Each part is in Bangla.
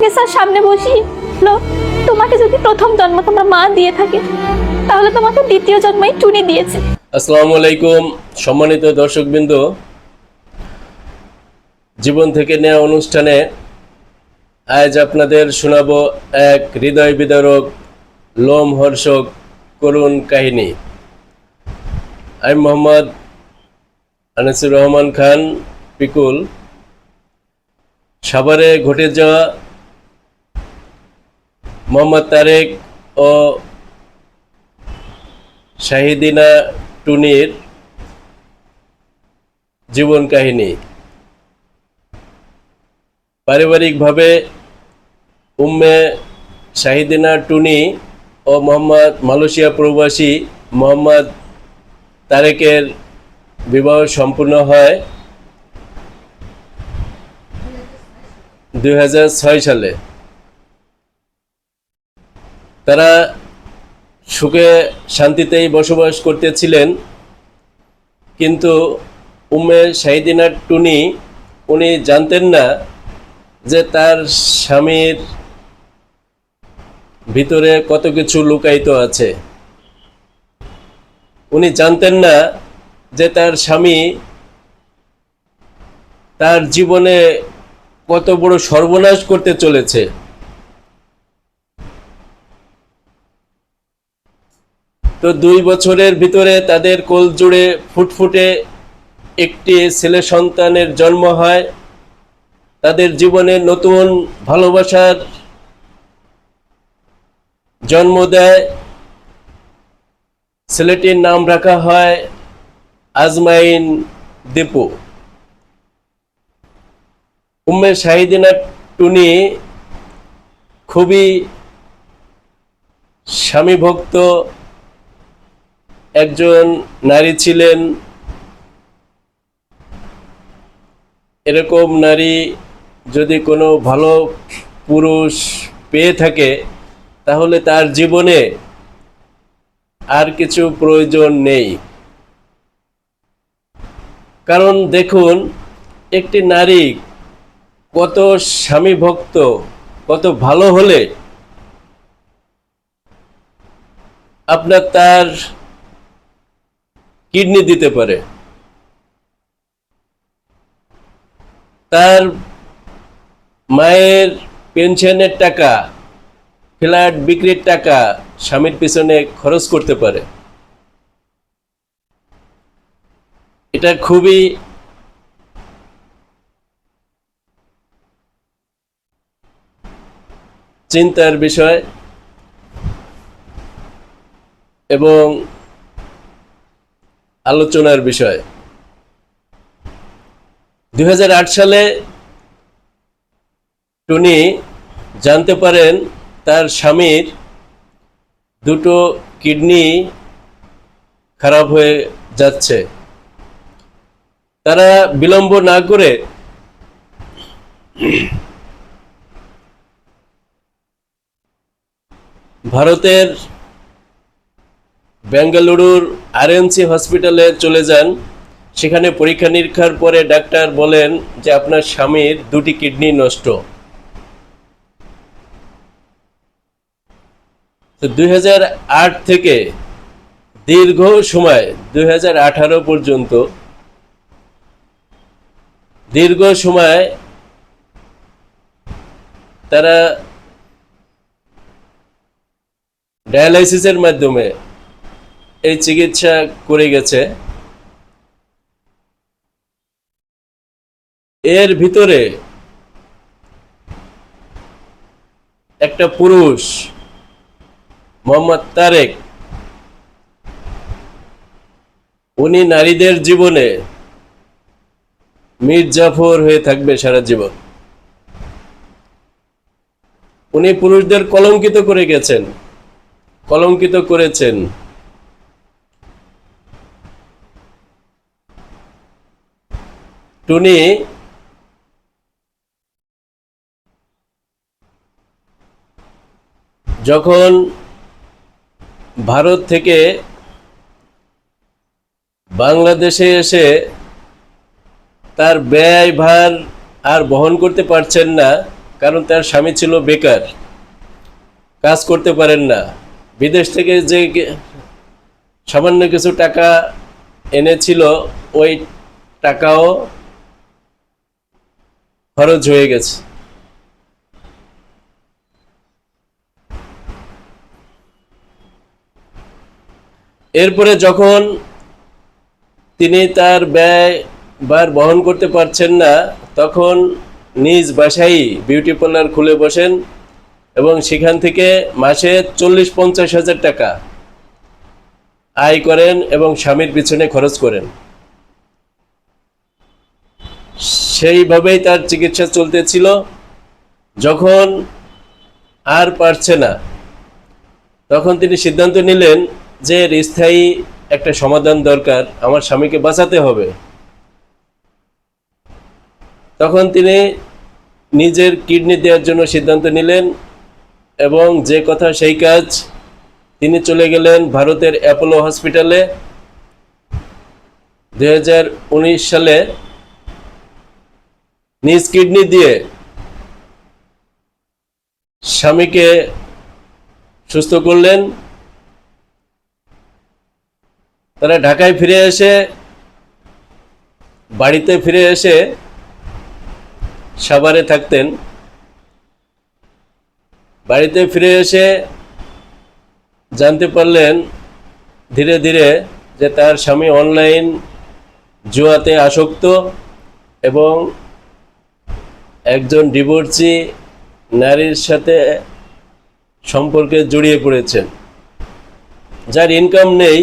প্রফেসর সামনে বসিয়ে বলল, তোমাকে যদি প্রথম জন্ম তোমার মা দিয়ে থাকে তাহলে তোমাকে দ্বিতীয় জন্মই টুনি দিয়েছে। আসসালামু আলাইকুম সম্মানিত দর্শকবৃন্দ, জীবন থেকে নেওয়া অনুষ্ঠানে আজ আপনাদের শোনাবো এক হৃদয় বিদারক, লোমহর্ষক, করুণ কাহিনী। আমি মোহাম্মদ আনিসুর রহমান খান পিকুল। সাভারে ঘটে যাওয়া মোহাম্মদ তারেক ও শাহিদিনা টুনির জীবন কাহিনী। পারিবারিকভাবে উম্মে শাহিদিনা টুনি ও মোহাম্মদ মালয়েশিয়া প্রবাসী মোহাম্মদ তারেকের বিবাহ সম্পূর্ণ হয় 2006 সালে। তারা সুখে শান্তিতেই বসবাস করতেছিলেন, কিন্তু উম্মে শাহিদিনা টুনি উনি জানতেন না যে তার স্বামীর ভিতরে কত কিছু লুকায়িত আছে। উনি জানতেন না যে তার স্বামী তার জীবনে কত বড় সর্বনাশ করতে চলেছে। তো 2 বছরের ভিতরে তাদের কোল জুড়ে ফুটফুটে একটি ছেলে সন্তানের জন্ম হয়। তাদের জীবনে নতুন ভালোবাসার জন্ম দেয়। ছেলেটির নাম রাখা হয় আজমাইন দীপু। উম্মে শাহিদিনা টুনি খুবই স্বামীভক্ত একজন নারী ছিলেন। এরকম নারী যদি কোনো ভালো পুরুষ পেয়ে থাকে তাহলে তার জীবনে আর কিছু প্রয়োজন নেই। কারণ দেখুন, একটি নারী কত স্বামীভক্ত, কত ভালো হলে আপনার তার কিডনি দিতে পারে, তার মায়ের পেনশনের টাকা, ফ্ল্যাট বিক্রির টাকা স্বামীর পিছনে খরচ করতে পারে। এটা খুবই চিন্তার বিষয় এবং আলোচনার বিষয়। 2008 সালে টুনি জানতে পারেন তার স্বামীর দুটো কিডনি খারাপ হয়ে যাচ্ছে। তারা বিলম্ব না করে ভারতের বেঙ্গালুরুর আরএনসি হসপিটালে চলে যান। সেখানে পরীক্ষা নিরীক্ষার পরে ডাক্তার বলেন যে আপনার স্বামীর দুটি কিডনি নষ্ট। তো 2008 থেকে দীর্ঘ সময় 2018 পর্যন্ত দীর্ঘ সময় তারা ডায়ালাইসিসের মাধ্যমে এই চিকিৎসা করে গেছে। এর ভিতরে একটা পুরুষ মোহাম্মদ তারেক, উনি নারীদের জীবনে মীর জাফর হয়ে থাকবে সারা জীবন। উনি পুরুষদের কলঙ্কিত করে গেছেন, কলঙ্কিত করেছেন। টুনি যখন ভারত থেকে বাংলাদেশে এসে তার ব্যয় ভার আর বহন করতে পারছেন না, কারণ তার স্বামী ছিল বেকার, কাজ করতে পারেন না। বিদেশ থেকে যে সামান্য কিছু টাকা এনেছিল, ওই টাকাও খরচ হয়ে গেছে। এরপরে যখন তিনি তার ব্যয় বহন করতে পারছেন না, তখন নিজ বাসায় বিউটি পার্লার খুলে বসেন এবং সেখান থেকে মাসে 40-50 হাজার টাকা আয় করেন এবং স্বামীর পিছনে খরচ করেন। সেইভাবেই তার চিকিৎসা চলতেছিল। যখন আর পারছে না, তখন তিনি সিদ্ধান্ত নিলেন যে এর স্থায়ী একটা সমাধান দরকার, আমার স্বামীকে বাঁচাতে হবে। তখন তিনি নিজের কিডনি দেওয়ার জন্য সিদ্ধান্ত নিলেন এবং যে কথা সেই কাজ, তিনি চলে গেলেন ভারতের অ্যাপোলো হসপিটালে। 2019 সালে নিজ কিডনি দিয়ে স্বামীকে সুস্থ করলেন। তারা ঢাকায় ফিরে এসে, বাড়িতে ফিরে এসে সাভারে থাকতেন। বাড়িতে ফিরে এসে জানতে পারলেন ধীরে ধীরে যে তার স্বামী অনলাইন জুয়াতে আসক্ত এবং একজন ডিভোর্সি নারীর সাথে সম্পর্কে জড়িয়ে পড়েছেন, যার ইনকাম নেই,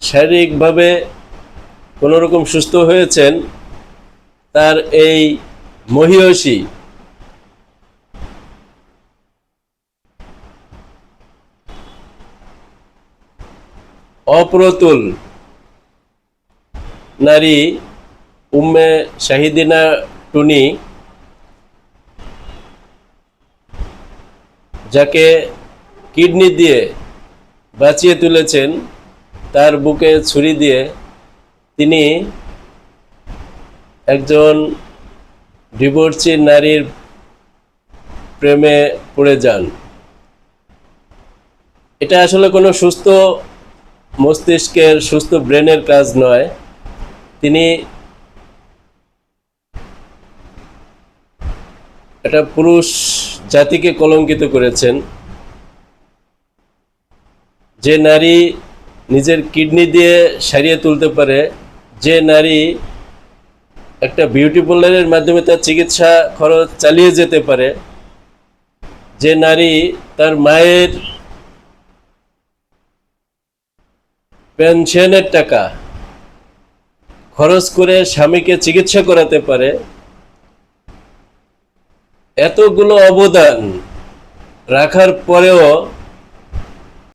শারীরিকভাবে কোনো রকম সুস্থ হয়েছেন। তার এই মহিয়সী অপ্রতুল নারী উম্মে শাহিদিনা টুনি, যাকে কিডনি দিয়ে বাঁচিয়ে তুলেছেন, তার বুকে ছুরি দিয়ে তিনি একজন ডিভোর্সি নারীর প্রেমে পড়ে যান। এটা আসলে কোনো সুস্থ মস্তিষ্কের, সুস্থ ব্রেনের কাজ নয়। তিনি এটা পুরুষ জাতিকে কলঙ্কিত করেছেন। যে নারী নিজের কিডনি দিয়ে সারিয়ে তুলতে পারে, যে নারী একটা বিউটি পার্লারের মাধ্যমে তার চিকিৎসা খরচ চালিয়ে যেতে পারে, যে নারী তার মায়ের পেনশনের টাকা খরচ করে স্বামীকে চিকিৎসা করাতে পারে, এতগুলো অবদান রাখার পরেও